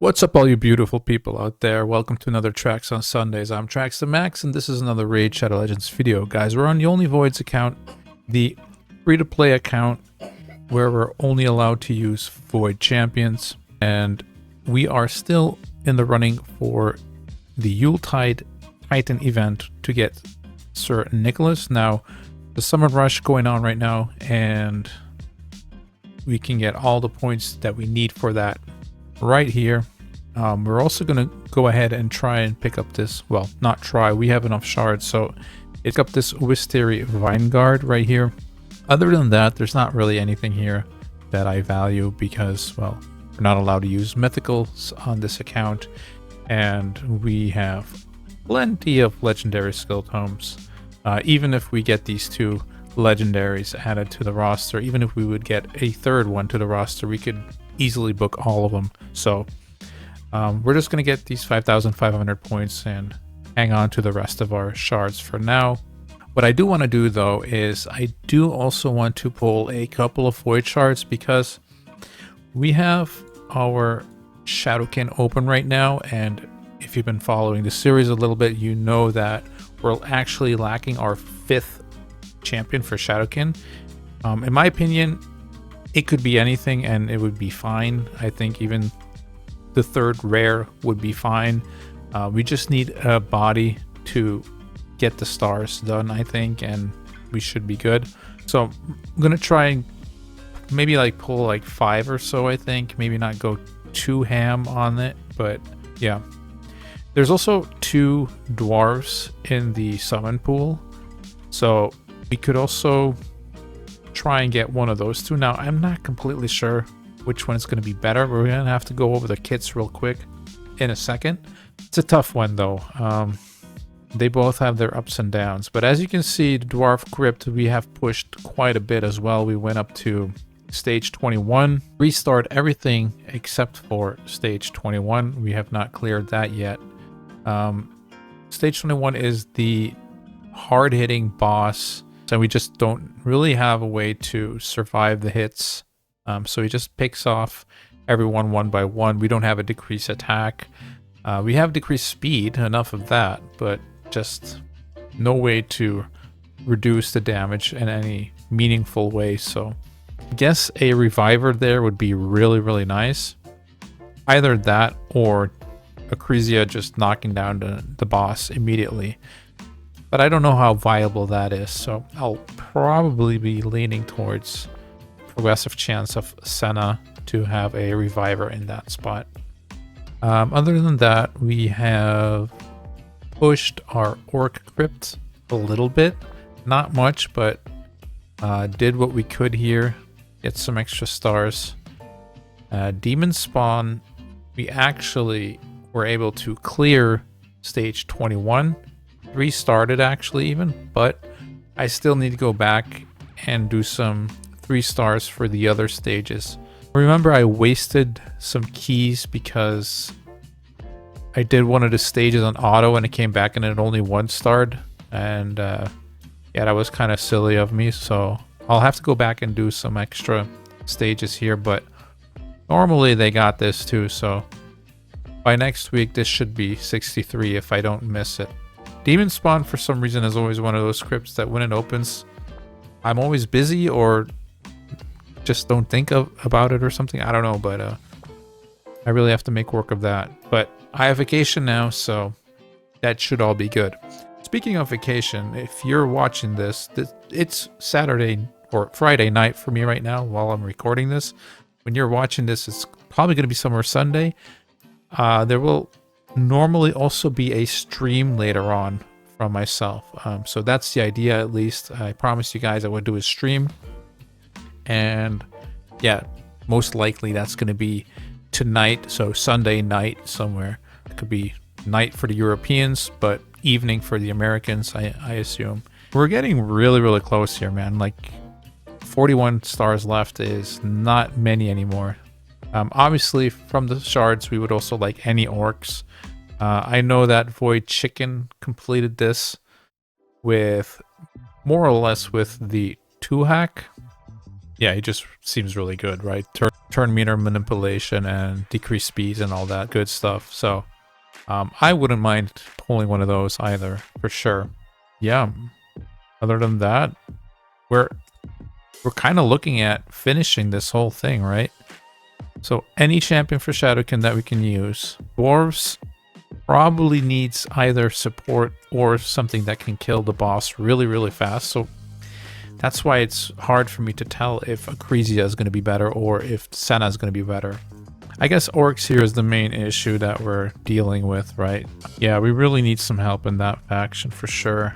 What's up, all you beautiful people out there? Welcome to another Tracks on Sundays. I'm Tracks the Max, and this is another Raid Shadow Legends video. Guys, we're on the Only Voids account, the free-to-play account where we're only allowed to use Void champions, and we are still in the running for the Yuletide Titan event to get Sir Nicholas. Now, the Summon Rush going on right now, and we can get all the points that we need for that right here. We're also going to go ahead and try and pick up this, well, not try, we have enough shards, so pick up this Wisteri Vinegard right here. Other than that, there's not really anything here that I value because, well, we're not allowed to use mythicals on this account, and we have plenty of legendary skill tomes. Even if we get these two legendaries added to the roster, even if we would get a third one to the roster, we could easily book all of them. So we're just going to get these 5,500 points and hang on to the rest of our shards for now. What I do want to do though is I do also want to pull a couple of void shards because we have our Shadowkin open right now, and if you've been following the series a little bit, you know that we're actually lacking our 5th champion for Shadowkin. In my opinion, it could be anything and it would be fine. I think even the 3rd rare would be fine. We just need a body to get the stars done, I think, and we should be good. So I'm gonna try and maybe like pull like 5 or so, I think. Maybe not go too ham on it, but yeah. There's also 2 dwarves in the summon pool, so we could also try and get one of those 2. Now, I'm not completely sure which one is going to be better. We're going to have to go over the kits real quick in a second. It's a tough one, though. They both have their ups and downs. But as you can see, the Dwarf Crypt, we have pushed quite a bit as well. We went up to stage 21, restart everything except for stage 21. We have not cleared that yet. Stage 21 is the hard-hitting boss, so we just don't really have a way to survive the hits. So he just picks off everyone one by one. We don't have a decreased attack. We have decreased speed, enough of that, but just no way to reduce the damage in any meaningful way. So I guess a reviver there would be really, really nice. Either that or Acrisia just knocking down the boss immediately. But I don't know how viable that is, so I'll probably be leaning towards progressive chance of Senna to have a reviver in that spot. Other than that, we have pushed our Orc Crypt a little bit. Not much, but did what we could here. Get some extra stars. Demon Spawn, we actually were able to clear stage 21. Restarted actually even, but I still need to go back and do some 3 stars for the other stages. Remember, I wasted some keys because I did one of the stages on auto and it came back and it only 1 starred, and yeah, that was kind of silly of me, so I'll have to go back and do some extra stages here, but normally they got this too, so by next week this should be 63 if I don't miss it. Demon Spawn, for some reason, is always one of those scripts that when it opens, I'm always busy or just don't think about it or something. I don't know, but I really have to make work of that. But I have vacation now, so that should all be good. Speaking of vacation, if you're watching this, it's Saturday or Friday night for me right now while I'm recording this. When you're watching this, it's probably going to be somewhere Sunday. There will normally also be a stream later on from myself, so that's the idea. At least I promised you guys I would do a stream, and yeah, most likely that's going to be tonight, so Sunday night somewhere. It could be night for the Europeans, but evening for the Americans, I assume. We're getting really, really close here, man. Like 41 stars left is not many anymore. Obviously, from the shards, we would also like any orcs. I know that Void Chicken completed this with more or less with the 2-hack. Yeah, he just seems really good, right? Turn meter manipulation and decrease speeds and all that good stuff. So I wouldn't mind pulling one of those either, for sure. Yeah. Other than that, we're kind of looking at finishing this whole thing, right? So any champion for Shadowkin that we can use. Dwarves probably needs either support or something that can kill the boss really, really fast. So that's why it's hard for me to tell if Acrisia is going to be better or if Senna is going to be better. I guess Orcs here is the main issue that we're dealing with, right? Yeah, we really need some help in that faction for sure.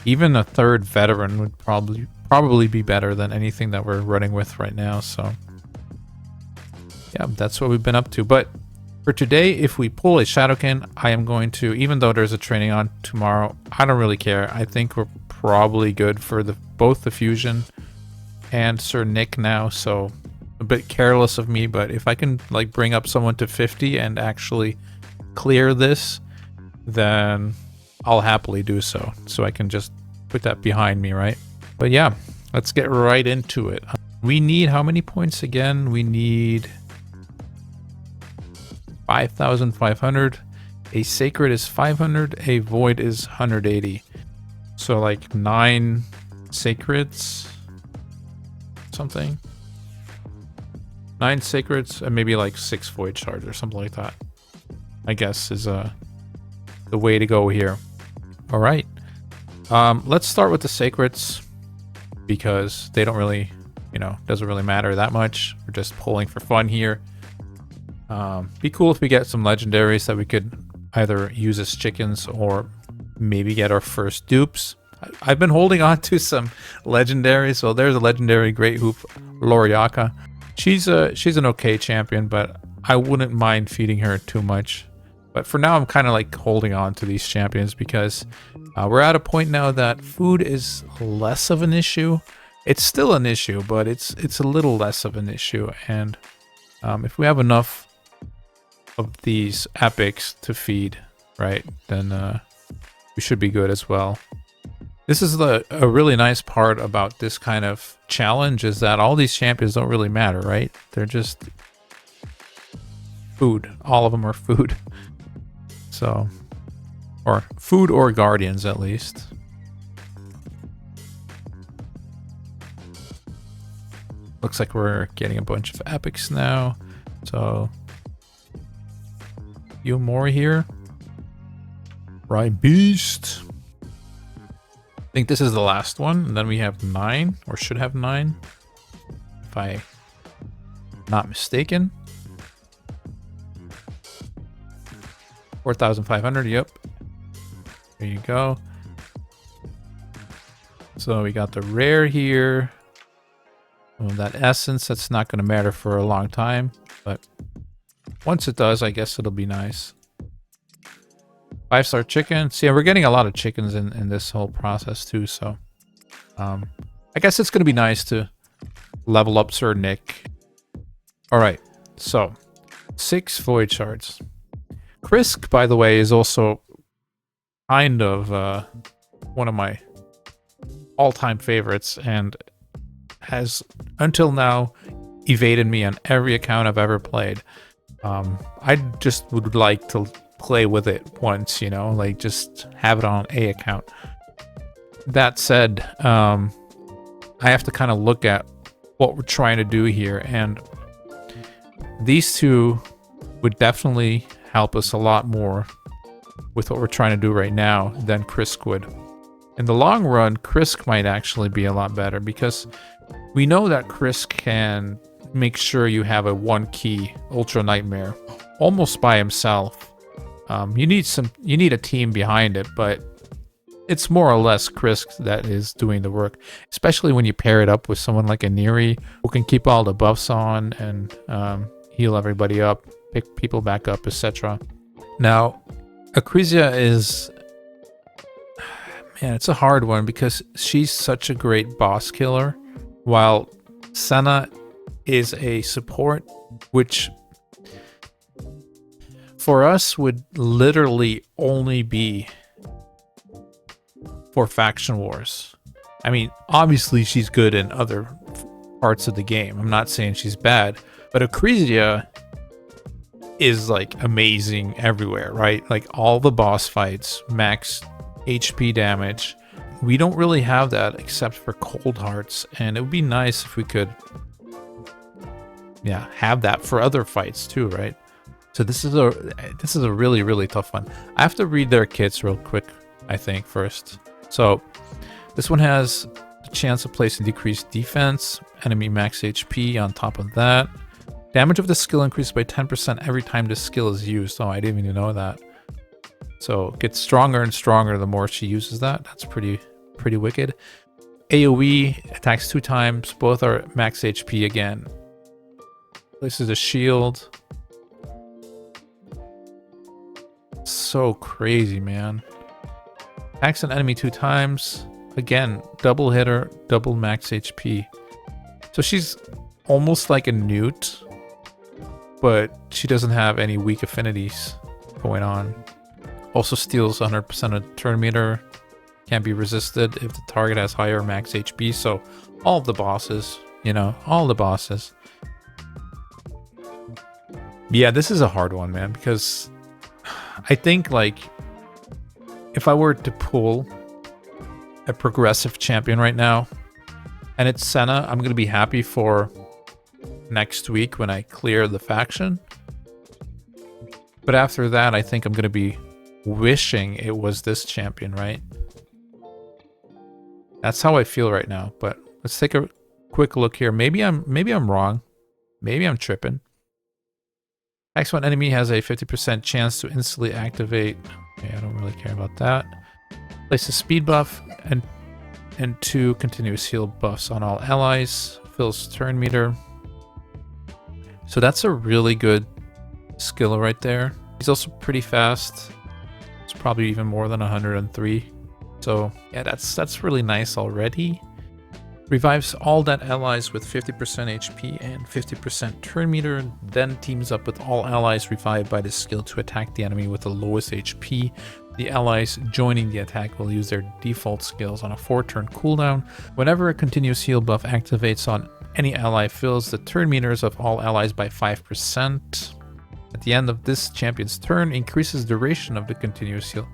Even a third veteran would probably be better than anything that we're running with right now, so yeah, that's what we've been up to. But for today, if we pull a Shadowkin, I am going to, even though there's a training on tomorrow, I don't really care. I think we're probably good for both the fusion and Sir Nick now, so a bit careless of me, but if I can like bring up someone to 50 and actually clear this, then I'll happily do so. So I can just put that behind me, right? But yeah, let's get right into it. We need how many points again? We need 5,500. A sacred is 500. A void is 180. So like 9 sacreds, something. 9 sacreds and maybe like 6 void shards or something like that, I guess is the way to go here. All right. Let's start with the sacreds because they don't really, doesn't really matter that much. We're just pulling for fun here. Be cool if we get some legendaries that we could either use as chickens or maybe get our first dupes. I've been holding on to some legendaries. So there's a legendary Great Hoop, Loriaka. She's an okay champion, but I wouldn't mind feeding her too much. But for now, I'm kind of like holding on to these champions because we're at a point now that food is less of an issue. It's still an issue, but it's a little less of an issue. And if we have enough of these epics to feed, right, then we should be good as well. This is a really nice part about this kind of challenge is that all these champions don't really matter, right? They're just food. All of them are food. So, or food or guardians at least. Looks like we're getting a bunch of epics now. So, a few more here. Right, beast. I think this is the last one, and then we have 9, or should have 9, if I'm not mistaken. 4,500, yep. There you go. So we got the rare here. Well, that essence, that's not going to matter for a long time, but once it does, I guess it'll be nice. 5-star chicken. See, we're getting a lot of chickens in this whole process too, so I guess it's going to be nice to level up Sir Nick. All right, so 6 void shards. Krisk, by the way, is also kind of one of my all-time favorites and has, until now, evaded me on every account I've ever played. I just would like to play with it once, like just have it on a account. That said, I have to kind of look at what we're trying to do here, and these two would definitely help us a lot more with what we're trying to do right now than Krisk would. In the long run, Krisk might actually be a lot better because we know that Krisk can make sure you have a 1-key Ultra Nightmare almost by himself. You need a team behind it, but it's more or less Krisk that is doing the work, especially when you pair it up with someone like a Neri who can keep all the buffs on and heal everybody up, pick people back up, etc. Now, Acrisia is, man, it's a hard one because she's such a great boss killer, while Senna is a support, which for us would literally only be for faction wars. I mean, obviously she's good in other parts of the game. I'm not saying she's bad, but Acrisia is like amazing everywhere, right? Like all the boss fights, max HP damage. We don't really have that except for Cold Hearts, and it would be nice if we could, yeah, have that for other fights too, right? So this is a really, really tough one. I have to read their kits real quick, I think, first. So this one has a chance of placing decreased defense, enemy max HP on top of that. Damage of the skill increases by 10% every time this skill is used. Oh, I didn't even know that. So it gets stronger and stronger the more she uses that. That's pretty wicked. AoE attacks 2 times. Both are max HP again. This is a shield. So crazy, man. Attacks an enemy 2 times. Again, double hitter, double max HP. So she's almost like a Newt, but she doesn't have any weak affinities going on. Also steals 100% of turn meter. Can't be resisted if the target has higher max HP. So all of the bosses, you know, all the bosses. Yeah, this is a hard one, man, because I think, like, if I were to pull a progressive champion right now, and it's Senna, I'm going to be happy for next week when I clear the faction. But after that, I think I'm going to be wishing it was this champion, right? That's how I feel right now. But let's take a quick look here. Maybe I'm wrong. Maybe I'm tripping. X1 enemy has a 50% chance to instantly activate. Okay, I don't really care about that. Place a speed buff and 2 continuous heal buffs on all allies. Fills turn meter. So that's a really good skill right there. He's also pretty fast. It's probably even more than 103. So yeah, that's really nice already. Revives all dead allies with 50% HP and 50% turn meter, then teams up with all allies revived by this skill to attack the enemy with the lowest HP. The allies joining the attack will use their default skills on a 4-turn cooldown. Whenever a continuous heal buff activates on any ally, fills the turn meters of all allies by 5%. At the end of this champion's turn, increases duration of the continuous heal.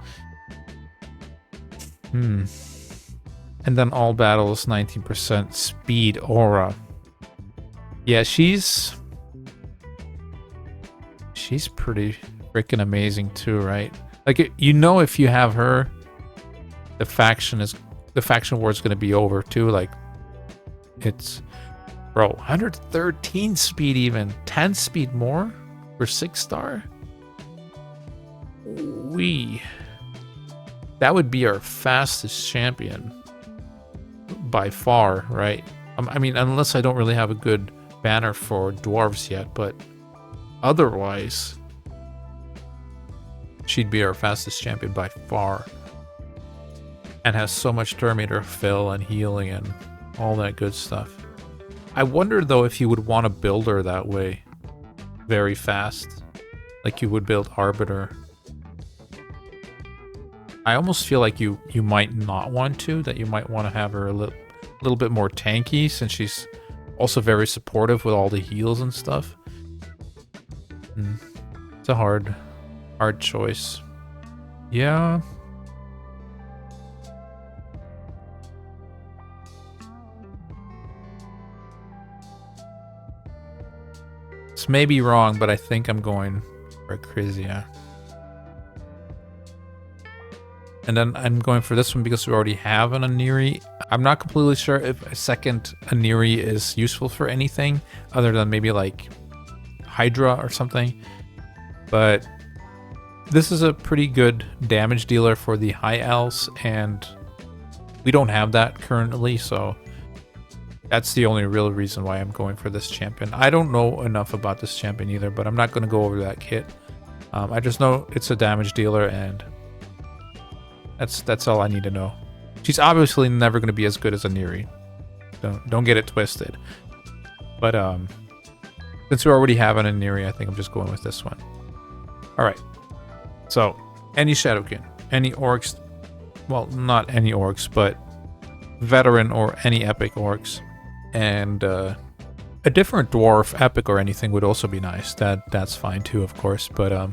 And then all battles, 19% speed aura. Yeah, she's pretty freaking amazing too, right? Like, you know, if you have her, the faction war is going to be over too. Like, it's, bro, 113 speed, even 10 speed more for 6-star. That would be our fastest champion by far, right? I mean, unless I don't really have a good banner for dwarves yet, but otherwise she'd be our fastest champion by far, and has so much turn meter fill and healing and all that good stuff. I wonder though if you would want to build her that way, very fast, like you would build Arbiter. I almost feel like you might not want to, that you might want to have her a little bit more tanky, since she's also very supportive with all the heals and stuff. It's a hard choice. Yeah. This may be wrong, but I think I'm going for Acrisia. And then I'm going for this one because we already have an Aniri. I'm not completely sure if a second Aniri is useful for anything other than maybe like Hydra or something. But this is a pretty good damage dealer for the high elves, and we don't have that currently, so that's the only real reason why I'm going for this champion. I don't know enough about this champion either, but I'm not going to go over that kit. I just know it's a damage dealer, and that's all I need to know. She's obviously never going to be as good as Aniri. Don't get it twisted. But since we already have an Aniri, I think I'm just going with this one. All right. So any Shadowkin, any orcs, well, not any orcs, but veteran or any epic orcs, And a different dwarf epic or anything would also be nice. That's fine too, of course. But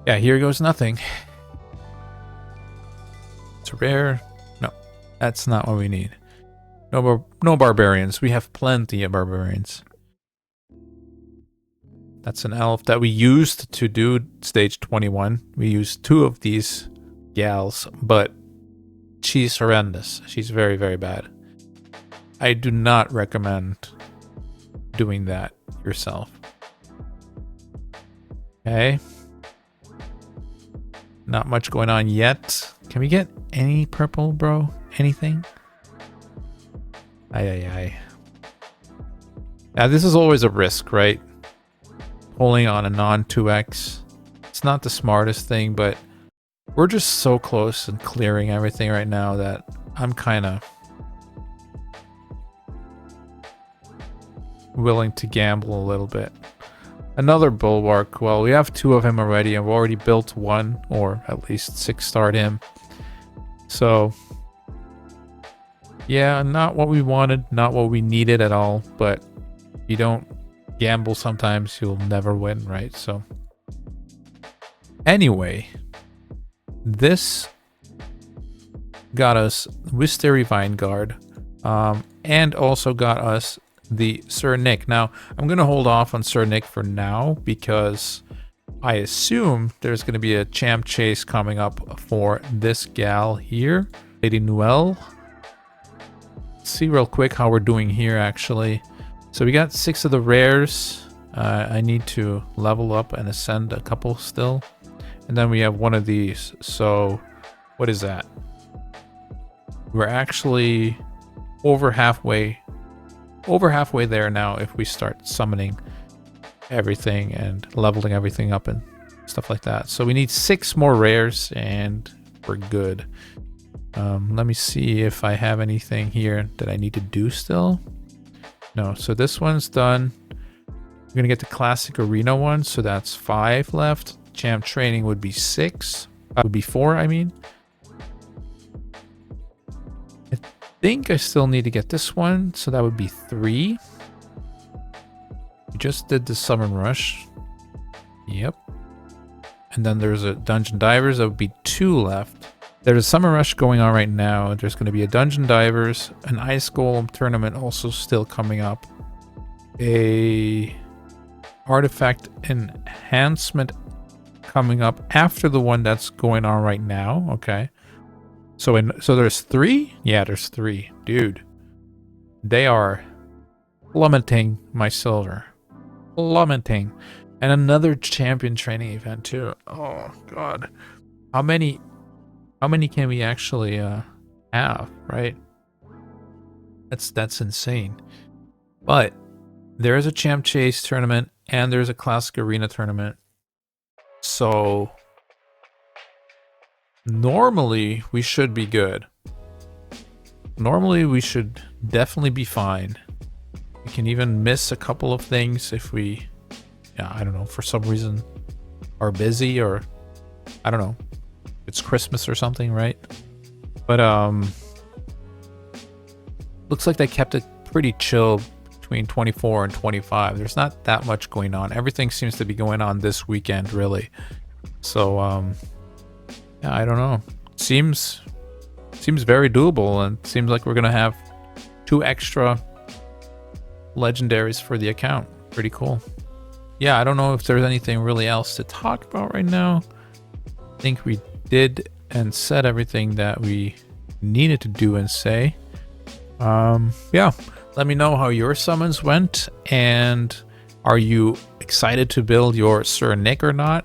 yeah, here goes nothing. It's rare. No, that's not what we need. No barbarians. We have plenty of barbarians. That's an elf that we used to do stage 21. We used 2 of these gals, but she's horrendous. She's very, very bad. I do not recommend doing that yourself. Okay. Not much going on yet. Can we get any purple, bro? Anything? Aye. Now, this is always a risk, right? Pulling on a non-2x. It's not the smartest thing, but we're just so close and clearing everything right now that I'm kind of willing to gamble a little bit. Another bulwark. Well, we have 2 of him already, and we've already built 1, or at least 6-starred him. So, yeah, not what we wanted, not what we needed at all, but you don't gamble sometimes, you'll never win, right? So, anyway, this got us Wisteri Vinegard, and also got us the Sir Nick. Now, I'm going to hold off on Sir Nick for now because I assume there's going to be a champ chase coming up for this gal here, Lady Noelle. Let's see real quick how we're doing here, actually. So we got 6 of the rares. I need to level up and ascend a couple still. And then we have 1 of these. So what is that? We're actually over halfway there now if we start summoning everything and leveling everything up and stuff like that. So we need 6 more rares and we're good. Let me see if I have anything here that I need to do still. No, so this one's done. We're gonna get the classic arena one, so that's 5 left. Champ training would be 6. Would be 4, I mean. I think I still need to get this one, so that would be 3. We just did the Summon Rush. Yep. And then there's a Dungeon Divers, that would be 2 left. There's a Summer Rush going on right now. There's going to be a Dungeon Divers, an Ice Golem tournament also still coming up, a Artifact Enhancement coming up after the one that's going on right now. Okay, so there's 3. Yeah, there's 3, dude. They are plummeting my silver, plummeting, and another champion training event too. Oh God, how many can we actually have, right? That's insane. But there is a Champ Chase tournament and there's a Classic Arena tournament. So normally we should be good. Normally we should definitely be fine. We can even miss a couple of things if we, yeah, I don't know, for some reason are busy, or I don't know. It's Christmas or something, right? But looks like they kept it pretty chill between 24 and 25. There's not that much going on. Everything seems to be going on this weekend, really. So yeah, I don't know. Seems very doable, and seems like we're gonna have 2 extra legendaries for the account. Pretty cool. Yeah, I don't know if there's anything really else to talk about right now. I think we did and said everything that we needed to do and say. Yeah, let me know how your summons went, and are you excited to build your Sir Nick or not?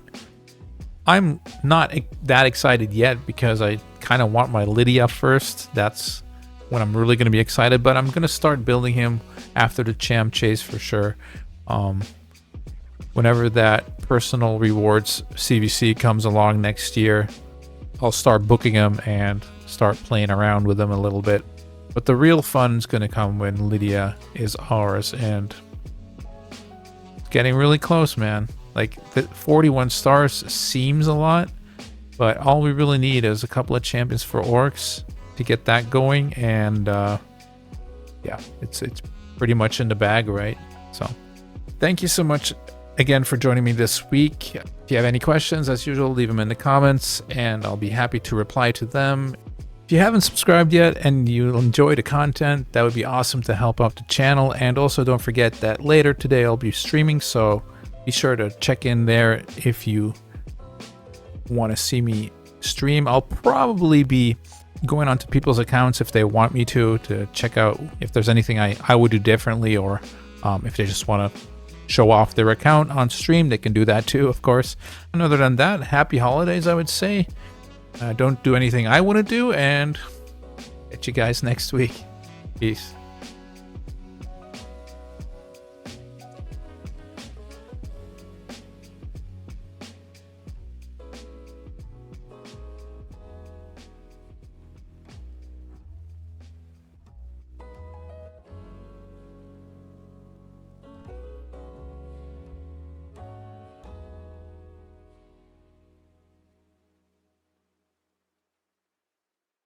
I'm not that excited yet because I kind of want my Lydia first. That's when I'm really going to be excited, but I'm going to start building him after the Champ Chase for sure. Whenever that personal rewards CVC comes along next year, I'll start booking them and start playing around with them a little bit. But the real fun's going to come when Lydia is ours, and it's getting really close, man. Like, the 41 stars seems a lot, but all we really need is a couple of champions for orcs to get that going, and yeah, it's pretty much in the bag, right? So thank you so much again for joining me this week. If you have any questions, as usual, leave them in the comments and I'll be happy to reply to them. If you haven't subscribed yet and you enjoy the content, that would be awesome to help out the channel. And also don't forget that later today I'll be streaming, so be sure to check in there if you want to see me stream. I'll probably be going onto people's accounts if they want me to check out if there's anything I would do differently, or if they just want to show off their account on stream, they can do that too, of course. And other than that, happy holidays, I would say. Don't do anything I want to do, and catch you guys next week. Peace.